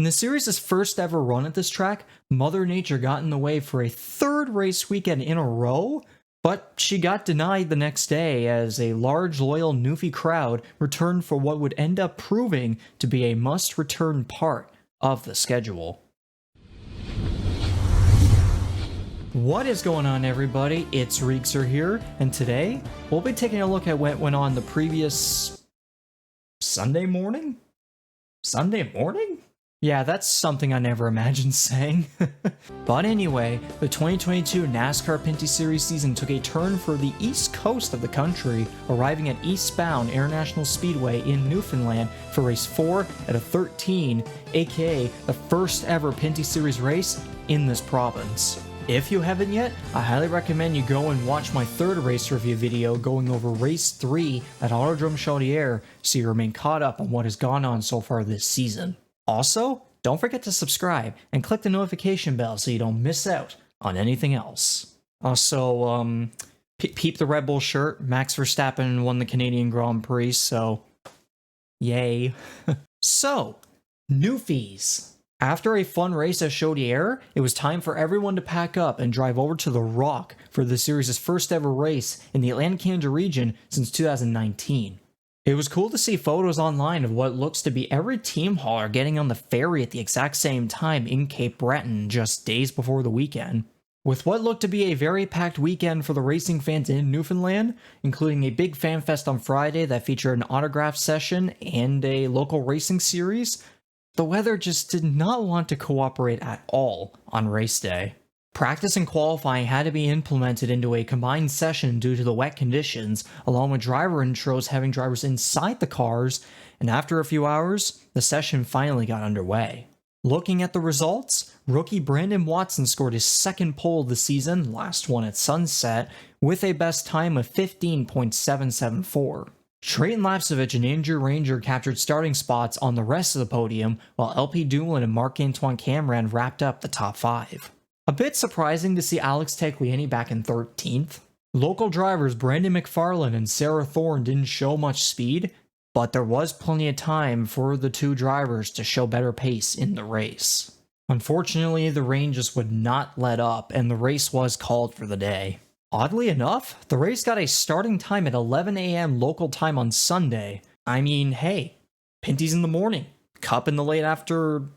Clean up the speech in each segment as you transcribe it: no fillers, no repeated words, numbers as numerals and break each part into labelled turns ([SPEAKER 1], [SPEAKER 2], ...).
[SPEAKER 1] In the series' first ever run at this track, Mother Nature got in the way for a third race weekend in a row, but she got denied the next day as a large loyal Newfie crowd returned for what would end up proving to be a must-return part of the schedule. What is going on, everybody? It's Reekser here, and today we'll be taking a look at what went on the previous Sunday morning? Sunday morning? Yeah, that's something I never imagined saying. But anyway, the 2022 NASCAR Pinty Series season took a turn for the east coast of the country, arriving at Eastbound International Speedway in Newfoundland for race 4 out of 13, aka the first ever Pinty Series race in this province. If you haven't yet, I highly recommend you go and watch my third race review video going over race 3 at Autodrome Chaudière so you remain caught up on what has gone on so far this season. Also, don't forget to subscribe and click the notification bell so you don't miss out on anything else. Also, peep the Red Bull shirt. Max Verstappen won the Canadian Grand Prix, so yay. So, Newfies. After a fun race at Chaudière, it was time for everyone to pack up and drive over to The Rock for the series' first ever race in the Atlantic Canada region since 2019. It was cool to see photos online of what looks to be every team hauler getting on the ferry at the exact same time in Cape Breton just days before the weekend. With what looked to be a very packed weekend for the racing fans in Newfoundland, including a big fan fest on Friday that featured an autograph session and a local racing series, the weather just did not want to cooperate at all on race day. Practice and qualifying had to be implemented into a combined session due to the wet conditions, along with driver intros having drivers inside the cars, and after a few hours, the session finally got underway. Looking at the results, rookie Brandon Watson scored his second pole of the season, last one at sunset, with a best time of 15.774. Trayton Lapsovich and Andrew Ranger captured starting spots on the rest of the podium, while LP Dumoulin and Marc-Antoine Cameron wrapped up the top 5. A bit surprising to see Alex Tagliani back in 13th. Local drivers Brandon McFarlane and Sarah Thorne didn't show much speed, but there was plenty of time for the two drivers to show better pace in the race. Unfortunately, the rain just would not let up, and the race was called for the day. Oddly enough, the race got a starting time at 11 a.m. local time on Sunday. I mean, hey, Pinty's in the morning, Cup in the late afternoon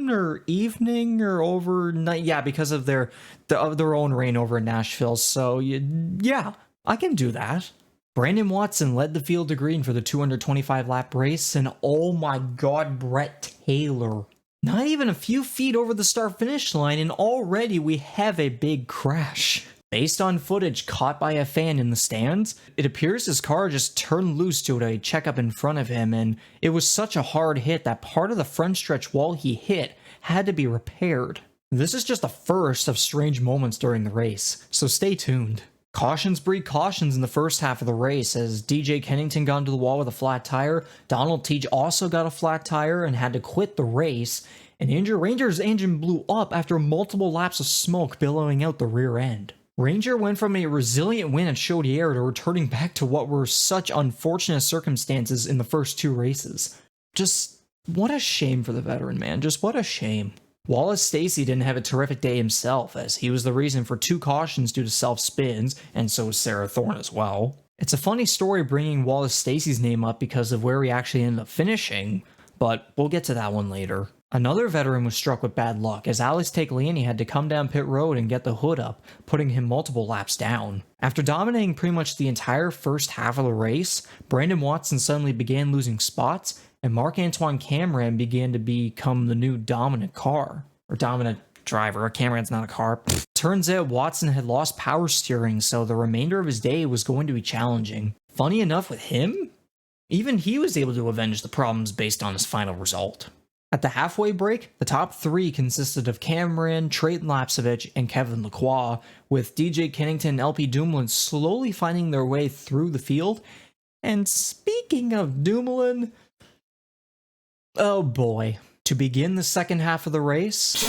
[SPEAKER 1] or evening or overnight. Yeah, because of their own rain over in Nashville. So yeah, I can do that. Brandon Watson led the field to green for the 225 lap race, and oh my god, Brett Taylor. Not even a few feet over the start finish line, and already we have a big crash. Based on footage caught by a fan in the stands, it appears his car just turned loose due to a checkup in front of him, and it was such a hard hit that part of the front stretch wall he hit had to be repaired. This is just the first of strange moments during the race, so stay tuned. Cautions breed cautions in the first half of the race as DJ Kennington got into the wall with a flat tire, Donald Teach also got a flat tire and had to quit the race, and Andrew Ranger's engine blew up after multiple laps of smoke billowing out the rear end. Ranger went from a resilient win at Chaudière to returning back to what were such unfortunate circumstances in the first 2 races. Just, what a shame for the veteran, man. Just what a shame. Wallace Stacy didn't have a terrific day himself, as he was the reason for 2 cautions due to self-spins, and so was Sarah Thorne as well. It's a funny story bringing Wallace Stacy's name up because of where he actually ended up finishing, but we'll get to that one later. Another veteran was struck with bad luck as Alex Tagliani had to come down pit road and get the hood up, putting him multiple laps down. After dominating pretty much the entire first half of the race, Brandon Watson suddenly began losing spots, and Marc-Antoine Cameron began to become the new dominant car. Or dominant driver. Cameron's not a car. Turns out Watson had lost power steering, so the remainder of his day was going to be challenging. Funny enough with him, even he was able to avenge the problems based on his final result. At the halfway break, the top 3 consisted of Cameron, Trayton Lapsovich, and Kevin Lacroix, with DJ Kennington and LP Dumoulin slowly finding their way through the field. And speaking of Dumoulin, oh boy. To begin the second half of the race?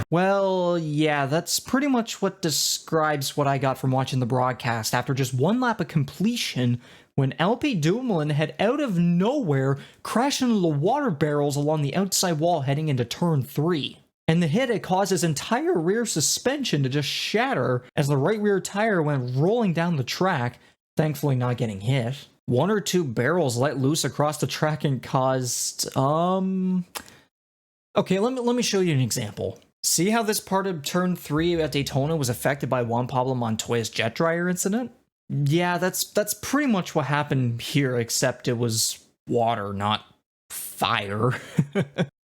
[SPEAKER 1] Well, yeah, that's pretty much what describes what I got from watching the broadcast after just one lap of completion when LP Dumoulin had out of nowhere crashed into the water barrels along the outside wall heading into turn 3. And the hit had caused his entire rear suspension to just shatter as the right rear tire went rolling down the track, thankfully not getting hit. One or two barrels let loose across the track and caused, Okay, let me show you an example. See how this part of turn 3 at Daytona was affected by Juan Pablo Montoya's jet dryer incident? Yeah, that's pretty much what happened here, except it was water, not fire.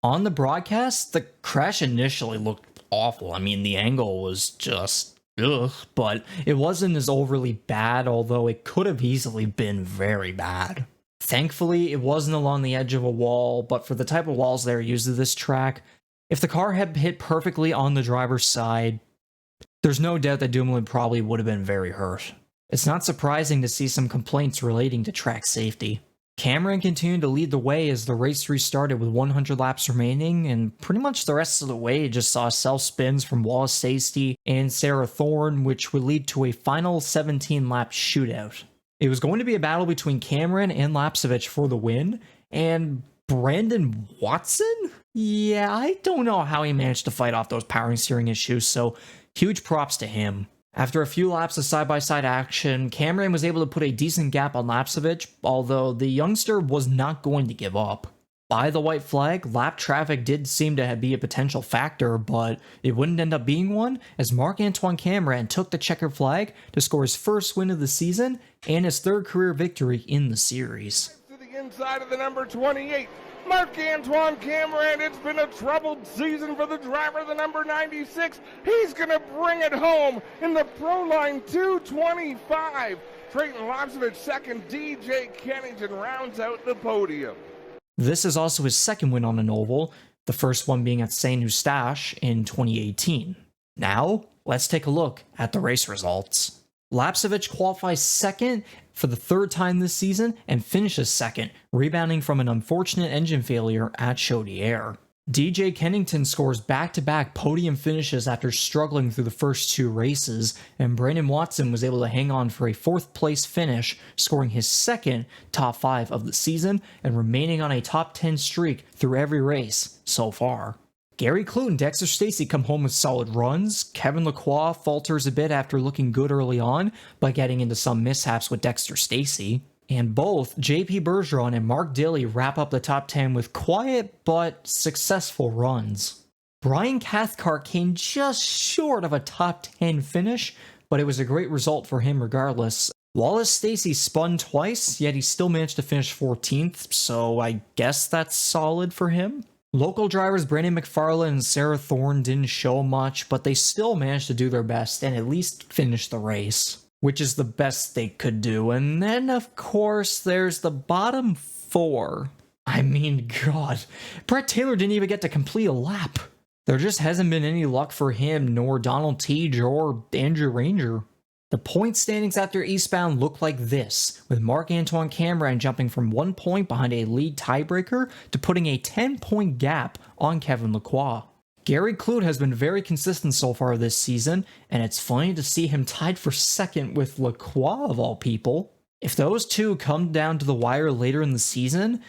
[SPEAKER 1] On the broadcast, the crash initially looked awful. I mean, the angle was just ugh, but it wasn't as overly bad, although it could have easily been very bad. Thankfully, it wasn't along the edge of a wall, but for the type of walls that are used to this track, if the car had hit perfectly on the driver's side, there's no doubt that Dumoulin probably would have been very hurt. It's not surprising to see some complaints relating to track safety. Cameron continued to lead the way as the race restarted with 100 laps remaining, and pretty much the rest of the way just saw self-spins from Wallace Stacey and Sarah Thorne, which would lead to a final 17-lap shootout. It was going to be a battle between Cameron and Lapcevich for the win, and Brandon Watson? Yeah, I don't know how he managed to fight off those power and steering issues, so huge props to him. After a few laps of side-by-side action, Cameron was able to put a decent gap on Lapcevich, although the youngster was not going to give up. By the white flag, lap traffic did seem to be a potential factor, but it wouldn't end up being one, as Marc-Antoine Cameron took the checkered flag to score his first win of the season and his third career victory in the series.
[SPEAKER 2] To the inside of the number 28, Marc-Antoine Cameron. It's been a troubled season for the driver, the number 96. He's going to bring it home in the Proline 225. Trayton Lapcevich second, DJ Kennington rounds out the podium.
[SPEAKER 1] This is also his second win on an oval, the first one being at Saint Eustache in 2018. Now, let's take a look at the race results. Lapcevich qualifies second for the third time this season and finishes second, rebounding from an unfortunate engine failure at Chaudière. DJ Kennington scores back-to-back podium finishes after struggling through the first two races, and Brandon Watson was able to hang on for a fourth place finish, scoring his second top 5 of the season and remaining on a top 10 streak through every race so far. Gary Clute and Dexter Stacey come home with solid runs. Kevin Lacroix falters a bit after looking good early on, but getting into some mishaps with Dexter Stacey. And both JP Bergeron and Mark Dilley wrap up the top 10 with quiet but successful runs. Brian Cathcart came just short of a top 10 finish, but it was a great result for him regardless. Wallace Stacey spun twice, yet he still managed to finish 14th, so I guess that's solid for him. Local drivers Brandon McFarlane and Sarah Thorne didn't show much, but they still managed to do their best and at least finish the race, which is the best they could do. And then, of course, there's the bottom 4. I mean, God, Brett Taylor didn't even get to complete a lap. There just hasn't been any luck for him, nor Donald Teague or Andrew Ranger. The point standings after Eastbound look like this, with Marc-Antoine Cameron jumping from 1 point behind a lead tiebreaker to putting a 10-point gap on Kevin Lacroix. Gary Clute has been very consistent so far this season, and it's funny to see him tied for second with Lacroix of all people. If those two come down to the wire later in the season,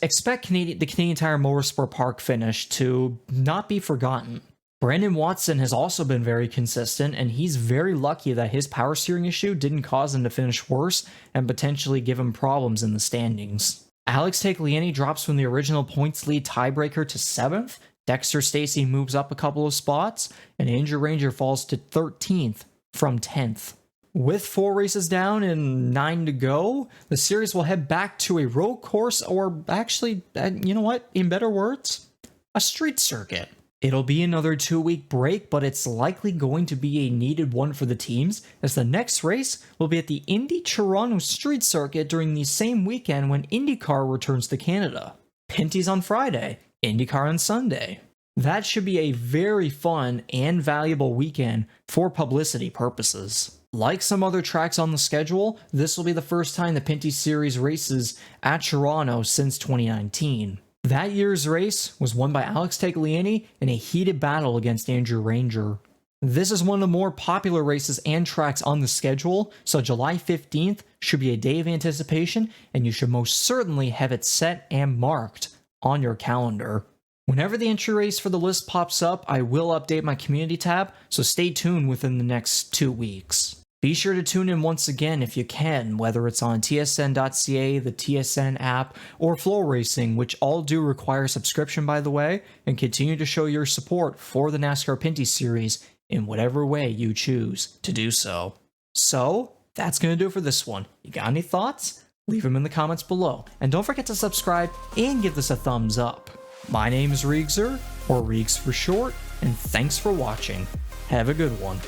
[SPEAKER 1] expect the Canadian Tire Motorsport Park finish to not be forgotten. Brandon Watson has also been very consistent, and he's very lucky that his power steering issue didn't cause him to finish worse and potentially give him problems in the standings. Alex Tagliani drops from the original points lead tiebreaker to 7th, Dexter Stacey moves up a couple of spots, and Andrew Ranger falls to 13th from 10th. With 4 races down and 9 to go, the series will head back to a road course, or actually, you know what, in better words, a street circuit. It'll be another 2-week break, but it's likely going to be a needed one for the teams, as the next race will be at the Indy Toronto Street Circuit during the same weekend when IndyCar returns to Canada. Pinty's on Friday, IndyCar on Sunday. That should be a very fun and valuable weekend for publicity purposes. Like some other tracks on the schedule, this will be the first time the Pinty Series races at Toronto since 2019. That year's race was won by Alex Tagliani in a heated battle against Andrew Ranger. This is one of the more popular races and tracks on the schedule, so July 15th should be a day of anticipation, and you should most certainly have it set and marked on your calendar. Whenever the entry race for the list pops up, I will update my community tab, so stay tuned within the next 2 weeks. Be sure to tune in once again if you can, whether it's on tsn.ca, the TSN app, or FloRacing, which all do require subscription by the way, and continue to show your support for the NASCAR Pinty series in whatever way you choose to do so. So, that's going to do it for this one. You got any thoughts? Leave them in the comments below. And don't forget to subscribe and give this a thumbs up. My name is Riegser, or Riegs for short, and thanks for watching. Have a good one.